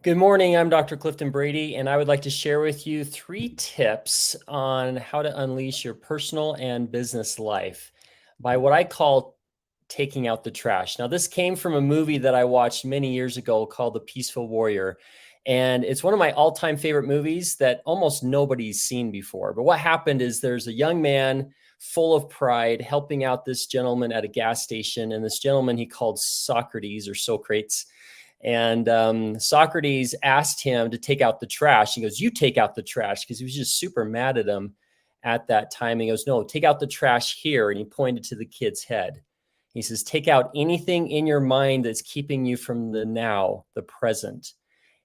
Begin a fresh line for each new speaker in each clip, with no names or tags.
Good morning. I'm Dr. Clifton Brady, and I would like to share with you 3 tips on how to unleash your personal and business life by what I call taking out the trash. Now, this came from a movie that I watched many years ago called The Peaceful Warrior. And it's one of my all-time favorite movies that almost nobody's seen before. But what happened is there's a young man full of pride helping out this gentleman at a gas station. And this gentleman he called Socrates or Socrates. And Socrates asked him to take out the trash. He goes, "You take out the trash," because he was just super mad at him at that time. He goes, "No, take out the trash here." And he pointed to the kid's head. He says, "Take out anything in your mind that's keeping you from the now, the present."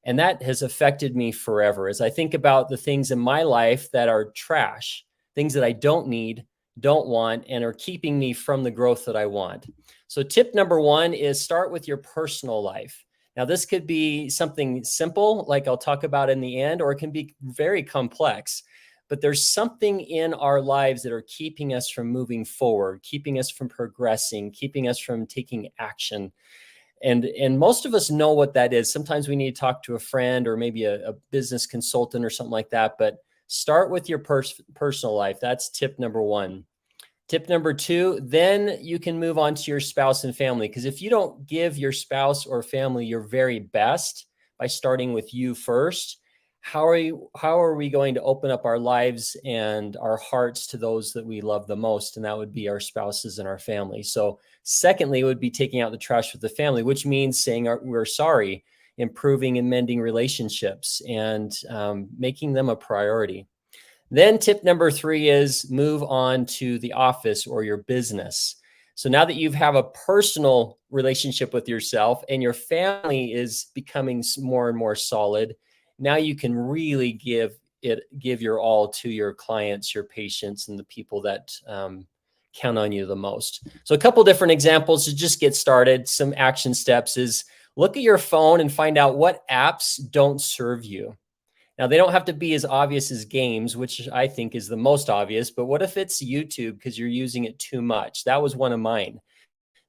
And that has affected me forever as I think about the things in my life that are trash, things that I don't need, don't want, and are keeping me from the growth that I want. So, tip number one is start with your personal life. Now, this could be something simple, like I'll talk about in the end, or it can be very complex. But there's something in our lives that are keeping us from moving forward, keeping us from progressing, keeping us from taking action. And most of us know what that is. Sometimes we need to talk to a friend or maybe a business consultant or something like that. But start with your personal life. That's tip number one. Tip number two, then you can move on to your spouse and family. Because if you don't give your spouse or family your very best by starting with you first, how are we going to open up our lives and our hearts to those that we love the most? And that would be our spouses and our family. So secondly, it would be taking out the trash with the family, which means saying we're sorry, improving and mending relationships, and making them a priority. Then tip number three is move on to the office or your business. So now that you have a personal relationship with yourself and your family is becoming more and more solid, now you can really give your all to your clients, your patients, and the people that count on you the most. So a couple different examples to just get started. Some action steps is look at your phone and find out what apps don't serve you. Now, they don't have to be as obvious as games, which I think is the most obvious, but what if it's YouTube because you're using it too much? That was one of mine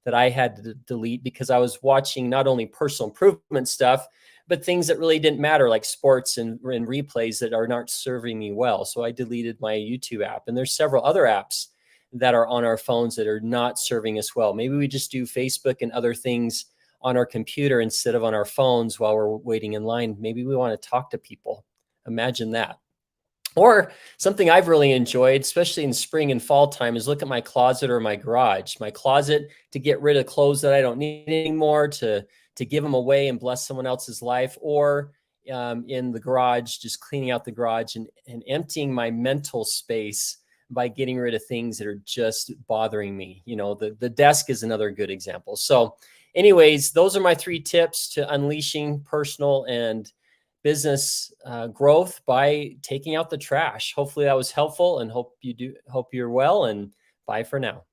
that I had to delete because I was watching not only personal improvement stuff, but things that really didn't matter, like sports and replays that are not serving me well. So I deleted my YouTube app. And there's several other apps that are on our phones that are not serving us well. Maybe we just do Facebook and other things on our computer instead of on our phones while we're waiting in line. Maybe we want to talk to people. Imagine that. Or something I've really enjoyed, especially in spring and fall time, is look at my closet or my garage. My closet to get rid of clothes that I don't need anymore, to give them away and bless someone else's life, or in the garage, just cleaning out the garage and emptying my mental space by getting rid of things that are just bothering me. The desk is another good example. So anyways, those are my 3 tips to unleashing personal and business growth by taking out the trash. Hopefully that was helpful, and hope you're well, and bye for now.